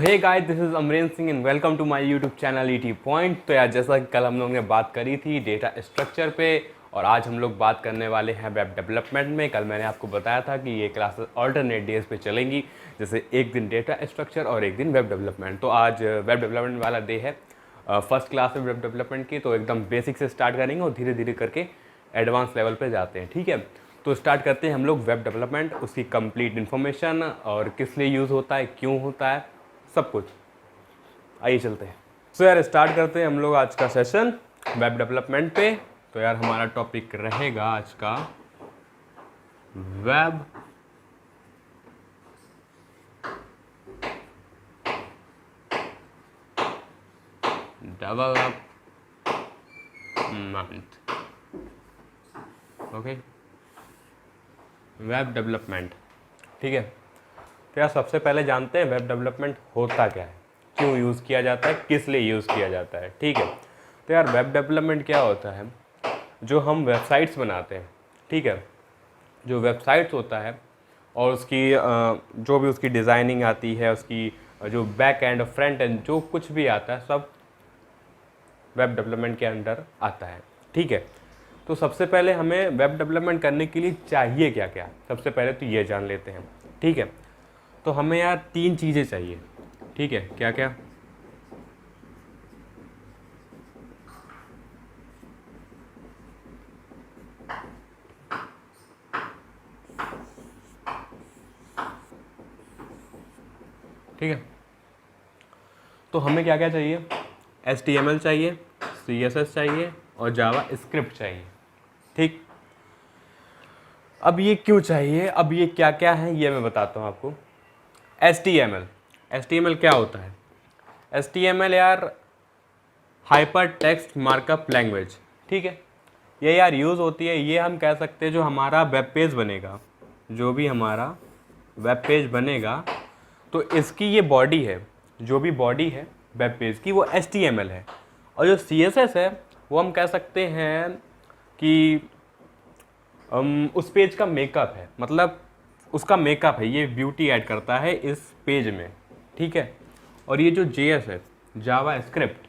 Hey guys, this is Amren Singh and welcome to my YouTube channel ET Point. तो यार, जैसा कि कल हम लोगों ने बात करी थी डेटा स्ट्रक्चर पे, और आज हम लोग बात करने वाले हैं वेब डेवलपमेंट में। कल मैंने आपको बताया था कि ये क्लासेस ऑल्टरनेट डेज पे चलेंगी, जैसे एक दिन डेटा स्ट्रक्चर और एक दिन वेब डेवलपमेंट। तो आज वेब डेवलपमेंट वाला डे है, फर्स्ट क्लास है वेब डेवलपमेंट की। तो एकदम बेसिक से स्टार्ट करेंगे और धीरे धीरे करके एडवांस लेवल पे जाते हैं, ठीक है। तो स्टार्ट करते हैं हम लोग वेब डेवलपमेंट, उसकी कंप्लीट इन्फॉर्मेशन और किस लिए यूज़ होता है, क्यों होता है, सब कुछ। आइए चलते हैं। सो यार, स्टार्ट करते हैं हम लोग आज का सेशन वेब डेवलपमेंट पे। तो यार, हमारा टॉपिक रहेगा आज का web development. Okay, web development, ठीक है। तो यार, सबसे पहले जानते हैं वेब डेवलपमेंट होता क्या है, क्यों यूज़ किया जाता है, किस लिए यूज़ किया जाता है, ठीक है। तो यार, वेब डेवलपमेंट क्या होता है? जो हम वेबसाइट्स बनाते हैं, ठीक है, जो वेबसाइट्स होता है और उसकी जो भी उसकी डिज़ाइनिंग आती है, उसकी जो बैक एंड और फ्रंट एंड जो कुछ भी आता है, सब वेब डेवलपमेंट के अंडर आता है, ठीक है। तो सबसे पहले हमें वेब डेवलपमेंट करने के लिए चाहिए क्या क्या, सबसे पहले तो ये जान लेते हैं, ठीक है। तो हमें यार 3 चीज़ें चाहिए, ठीक है। क्या क्या? ठीक है। तो हमें क्या क्या चाहिए? HTML चाहिए, CSS चाहिए और जावा स्क्रिप्ट चाहिए, ठीक। अब ये क्यों चाहिए, अब ये क्या क्या है, ये मैं बताता हूँ आपको। HTML क्या होता है? HTML यार, हाइपर टेक्स्ट मार्कअप लैंग्वेज, ठीक है। ये यार यूज़ होती है, ये हम कह सकते हैं जो हमारा वेब पेज बनेगा, जो भी हमारा वेब पेज बनेगा, तो इसकी ये बॉडी है, जो भी बॉडी है वेब पेज की, वो HTML है। और जो CSS है, वो हम कह सकते हैं कि उस पेज का मेकअप है, मतलब उसका मेकअप है, ये ब्यूटी ऐड करता है इस पेज में, ठीक है। और ये जो JS है, जावा स्क्रिप्ट,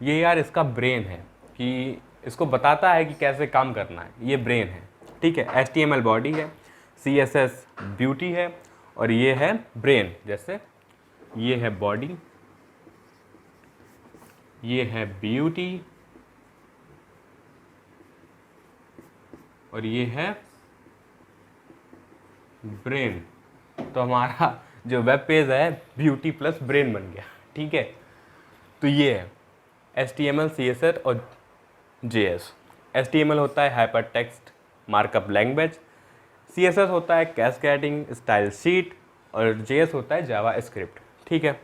ये यार इसका ब्रेन है, कि इसको बताता है कि कैसे काम करना है, ये ब्रेन है, ठीक है। HTML बॉडी है, CSS ब्यूटी है, और ये है ब्रेन। जैसे ये है बॉडी, ये है ब्यूटी, और ये है ब्रेन। तो हमारा जो वेब पेज है, ब्यूटी प्लस ब्रेन बन गया, ठीक है। तो ये है HTML, CSS और JS। HTML होता है hyper text markup language, CSS होता है कैस्केडिंग स्टाइल शीट, और JS होता है जावा स्क्रिप्ट, ठीक है।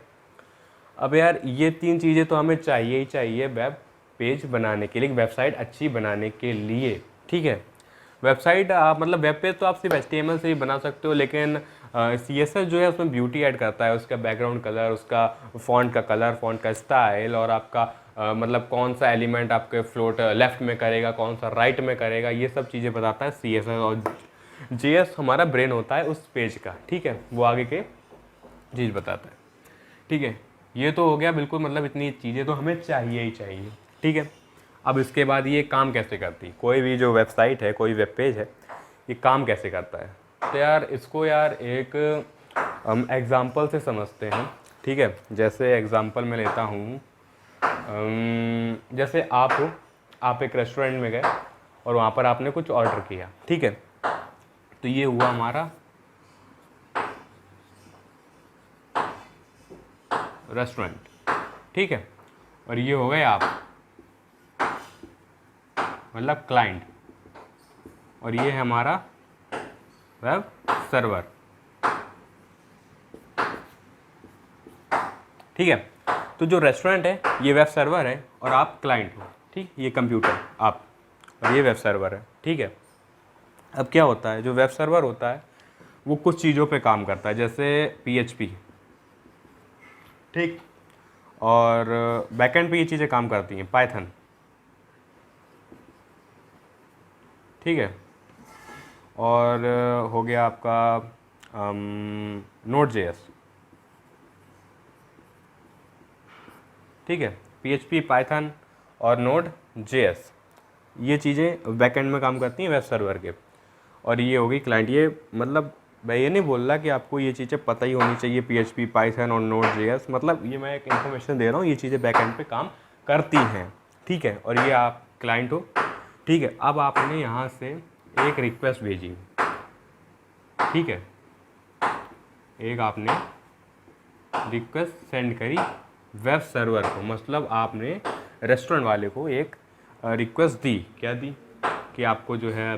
अब यार, ये 3 चीज़ें तो हमें चाहिए ही चाहिए वेब पेज बनाने के लिए, वेबसाइट अच्छी बनाने के लिए, ठीक है। वेबसाइट मतलब वेब पेज तो आप सिर्फ HTML से ही बना सकते हो, लेकिन CSS जो है उसमें ब्यूटी ऐड करता है, उसका बैकग्राउंड कलर, उसका फ़ॉन्ट का कलर, फ़ॉन्ट का स्टाइल, और आपका मतलब कौन सा एलिमेंट आपके फ्लोट लेफ्ट में करेगा, कौन सा राइट में करेगा, ये सब चीज़ें बताता है CSS। और JS हमारा ब्रेन होता है उस पेज का, ठीक है, वो आगे के चीज़ बताता है, ठीक है। ये तो हो गया बिल्कुल, मतलब इतनी चीज़ें तो हमें चाहिए ही चाहिए, ठीक है। अब इसके बाद ये काम कैसे करती है, कोई भी जो वेबसाइट है, कोई वेब पेज है, ये काम कैसे करता है। तो यार, इसको यार एक हम एग्ज़ाम्पल से समझते हैं, ठीक है। जैसे एग्ज़ाम्पल मैं लेता हूँ, जैसे आप हो, आप एक रेस्टोरेंट में गए और वहाँ पर आपने कुछ ऑर्डर किया, ठीक है। तो ये हुआ हमारा रेस्टोरेंट, ठीक है। और ये हो गए आप, मतलब क्लाइंट, और ये है हमारा वेब सर्वर, ठीक है। तो जो रेस्टोरेंट है, ये वेब सर्वर है, और आप क्लाइंट हो, ठीक। ये कंप्यूटर आप, और ये वेब सर्वर है, ठीक है। अब क्या होता है, जो वेब सर्वर होता है वो कुछ चीज़ों पे काम करता है, जैसे PHP, ठीक। और बैकएंड पे ये चीज़ें काम करती हैं, पाइथन, ठीक है। और हो गया आपका Node.js, ठीक है, PHP, पाइथन और नोड JS, ये चीज़ें बैकएंड में काम करती हैं वेब सर्वर के। और ये होगी क्लाइंट। ये मतलब मैं ये नहीं बोल रहा कि आपको ये चीज़ें पता ही होनी चाहिए, PHP, पाइथन और नोड JS, मतलब ये मैं एक इन्फॉर्मेशन दे रहा हूँ, ये चीज़ें बैकएंड पे काम करती हैं, ठीक है। और ये आप क्लाइंट हो, ठीक है। अब आपने यहाँ से एक रिक्वेस्ट भेजी, ठीक है, एक आपने रिक्वेस्ट सेंड करी वेब सर्वर को, मतलब आपने रेस्टोरेंट वाले को एक रिक्वेस्ट दी। क्या दी कि आपको जो है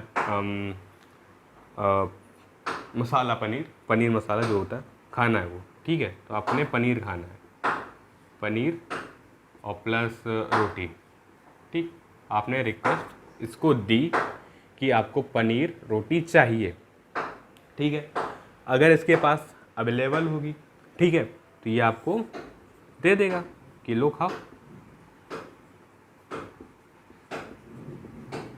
मसाला पनीर मसाला जो होता है खाना है वो, ठीक है। तो आपने पनीर खाना है, पनीर और प्लस रोटी, ठीक। आपने रिक्वेस्ट इसको दी कि आपको पनीर रोटी चाहिए, ठीक है। अगर इसके पास अवेलेबल होगी, ठीक है, तो ये आपको दे देगा कि लो खाओ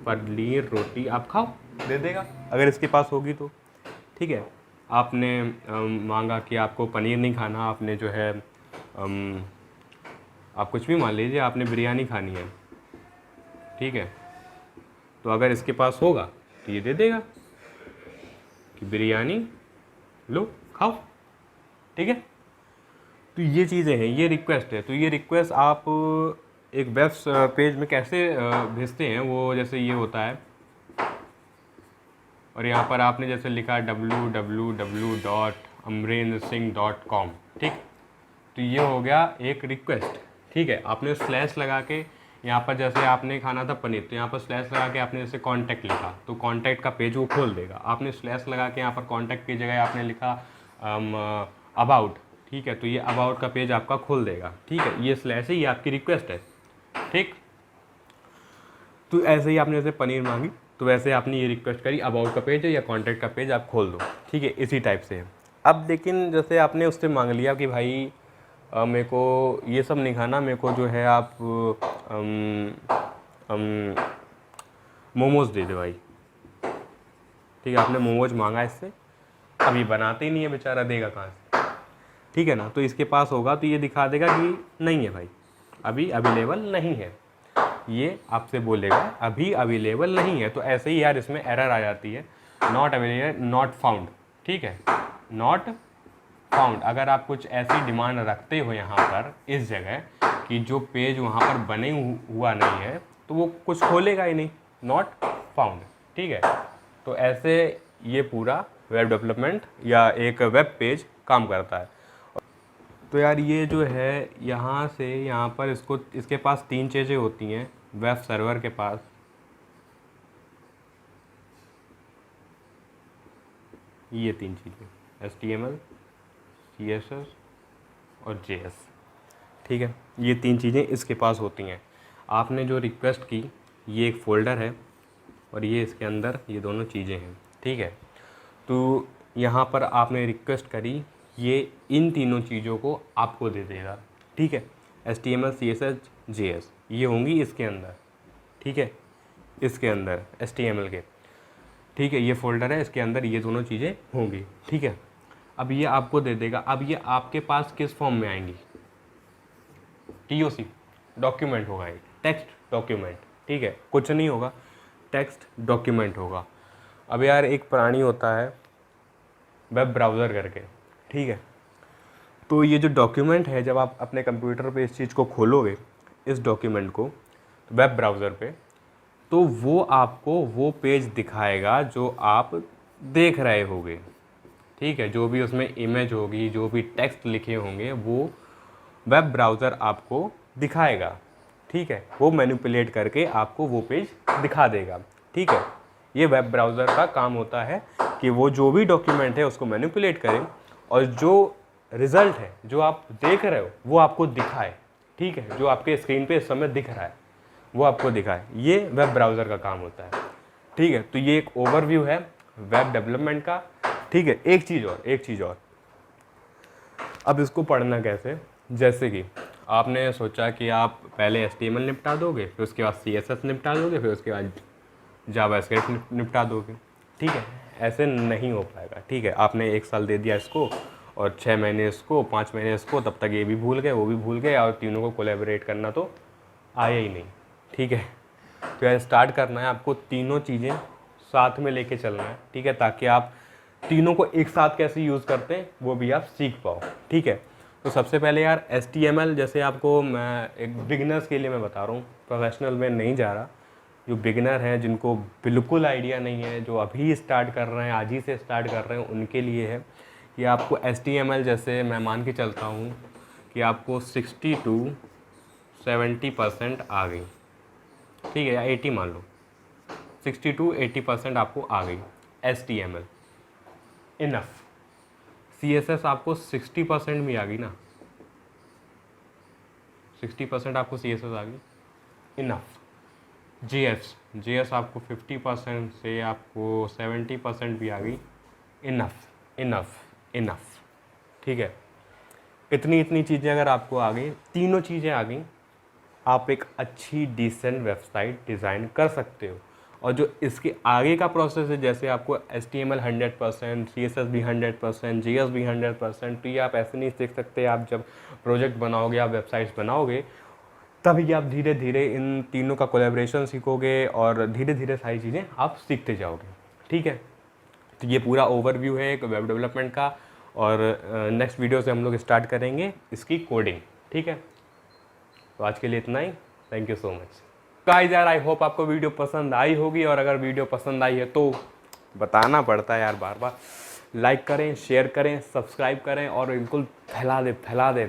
पनीर रोटी, आप खाओ, दे देगा अगर इसके पास होगी तो, ठीक है। आपने मांगा कि आपको पनीर नहीं खाना, आपने जो है आप कुछ भी मान लीजिए, आपने बिरयानी खानी है, ठीक है। तो अगर इसके पास होगा तो ये दे देगा कि बिरयानी लो खाओ, ठीक है। तो ये चीज़ें हैं, ये रिक्वेस्ट है। तो ये रिक्वेस्ट आप एक वेब पेज में कैसे भेजते हैं, वो जैसे ये होता है, और यहाँ पर आपने जैसे लिखा www.amrendrasingh.com, ठीक। तो ये हो गया एक रिक्वेस्ट, ठीक है। आपने स्लैश लगा के यहाँ पर, जैसे आपने खाना था पनीर, तो यहाँ पर स्लैश लगा के आपने जैसे कांटेक्ट लिखा, तो कांटेक्ट का पेज वो खोल देगा। आपने स्लैश लगा के यहाँ पर कांटेक्ट की जगह आपने लिखा अबाउट, ठीक है, तो ये अबाउट का पेज आपका खोल देगा, ठीक है। ये स्लैश है, ये आपकी रिक्वेस्ट है, ठीक। तो ऐसे ही आपने जैसे पनीर मांगी, तो वैसे आपने ये रिक्वेस्ट करी, अबाउट का पेज है या कॉन्टैक्ट का पेज आप खोल दो, ठीक है। इसी टाइप से है। अब लेकिन जैसे आपने उससे मांग लिया कि भाई मेरे को ये सब नहीं खाना, मेरे को जो है आप मोमोज़ दे दे भाई, ठीक है। आपने मोमोज मांगा इससे, अब ये बनाते ही नहीं है बेचारा, देगा कहाँ से, ठीक है ना। तो इसके पास होगा तो ये दिखा देगा कि नहीं है भाई, अभी अवेलेबल नहीं है, ये आपसे बोलेगा अभी अवेलेबल नहीं है। तो ऐसे ही यार इसमें एरर आ जाती है, नॉट अवेलेबल, नॉट फाउंड, ठीक है, नॉट फाउंड। अगर आप कुछ ऐसी डिमांड रखते हो यहाँ पर इस जगह कि जो पेज वहाँ पर बने हुआ नहीं है, तो वो कुछ खोलेगा ही नहीं, नॉट फाउंड, ठीक है। तो ऐसे ये पूरा वेब डेवलपमेंट या एक वेब पेज काम करता है। तो यार ये जो है यहाँ से यहाँ पर इसके पास 3 चीज़ें होती हैं वेब सर्वर के पास, ये 3 चीज़ें HTML, CSS और JS, ठीक है। ये 3 चीज़ें इसके पास होती हैं। आपने जो रिक्वेस्ट की, ये एक फ़ोल्डर है और ये इसके अंदर ये दोनों चीज़ें हैं, ठीक है। तो यहाँ पर आपने रिक्वेस्ट करी, ये इन तीनों चीज़ों को आपको दे देगा, ठीक है। HTML, CSS, JS ये होंगी इसके अंदर, ठीक है, इसके अंदर HTML के, ठीक है। ये फ़ोल्डर है, इसके अंदर ये दोनों चीज़ें होंगी, ठीक है। अब ये आपको दे देगा। अब ये आपके पास किस फॉर्म में आएंगी, TOC डॉक्यूमेंट होगा, एक टेक्स्ट डॉक्यूमेंट, ठीक है, कुछ नहीं होगा, टेक्स्ट डॉक्यूमेंट होगा। अब यार एक प्राणी होता है वेब ब्राउज़र करके, ठीक है। तो ये जो डॉक्यूमेंट है, जब आप अपने कंप्यूटर पे इस चीज़ को खोलोगे, इस डॉक्यूमेंट को वेब ब्राउज़र पे, तो वो आपको वो पेज दिखाएगा जो आप देख रहे होगे, ठीक है। जो भी उसमें इमेज होगी, जो भी टेक्स्ट लिखे होंगे, वो वेब ब्राउज़र आपको दिखाएगा, ठीक है। वो मैनिपुलेट करके आपको वो पेज दिखा देगा, ठीक है। ये वेब ब्राउज़र का काम होता है कि वो जो भी डॉक्यूमेंट है उसको मैनिपुलेट करे और जो रिज़ल्ट है, जो आप देख रहे हो, वो आपको दिखाए, ठीक है। जो आपके स्क्रीन पे इस समय दिख रहा है वो आपको दिखाए, ये वेब ब्राउज़र का काम होता है, ठीक है। तो ये एक ओवरव्यू है वेब डेवलपमेंट का, ठीक है। एक चीज़ और, अब इसको पढ़ना कैसे, जैसे कि आपने सोचा कि आप पहले HTML निपटा दोगे, फिर उसके बाद CSS निपटा दोगे, फिर उसके बाद जावास्क्रिप्ट निपटा दोगे, ठीक है। ऐसे नहीं हो पाएगा, ठीक है। आपने 1 साल दे दिया इसको और 6 महीने इसको, 5 महीने इसको, तब तक ये भी भूल गए, वो भी भूल गए, और तीनों को कोलैबोरेट करना तो आया ही नहीं। ठीक है, तो यार स्टार्ट करना है आपको, तीनों चीज़ें साथ में लेके चलना है। ठीक है, ताकि आप तीनों को एक साथ कैसे यूज़ करते हैं वो भी आप सीख पाओ। ठीक है, तो सबसे पहले यार HTML, जैसे आपको मैं एक बिगिनर्स के लिए मैं बता रहा हूँ, प्रोफेशनल में नहीं जा रहा। जो बिगिनर हैं, जिनको बिल्कुल आइडिया नहीं है, जो अभी स्टार्ट कर रहे हैं, आज ही से स्टार्ट कर रहे हैं, उनके लिए है कि आपको HTML, जैसे मैं मान के चलता हूँ कि आपको 60 to 70% आ गई। ठीक है, या 80 मान लो, 60 to 80% आपको आ गई HTML, इनफ। CSS आपको 60% भी आ गई ना, 60% आपको CSS आ गई, इनफ। JS आपको 50% से आपको 70% भी आ गई, इनफ इनफ इनफ। ठीक है, इतनी चीज़ें अगर आपको आ गई, तीनों चीज़ें आ गई, आप एक अच्छी डिसेंट वेबसाइट डिज़ाइन कर सकते हो। और जो इसके आगे का प्रोसेस है, जैसे आपको HTML 100%, CSS भी 100%, JS भी 100%, तो ये आप ऐसे नहीं सीख सकते। आप जब प्रोजेक्ट बनाओगे, आप वेबसाइट्स बनाओगे, तभी आप धीरे धीरे इन तीनों का कोलैबोरेशन सीखोगे और धीरे धीरे सारी चीज़ें आप सीखते जाओगे। ठीक है, तो ये पूरा ओवरव्यू है एक वेब डेवलपमेंट का, और नेक्स्ट वीडियो से हम लोग स्टार्ट करेंगे इसकी कोडिंग। ठीक है, तो आज के लिए इतना ही। Thank you so much guys. यार आई होप आपको वीडियो पसंद आई होगी, और अगर वीडियो पसंद आई है तो बताना पड़ता है यार बार बार, लाइक करें, शेयर करें, सब्सक्राइब करें, और बिल्कुल फैला दे।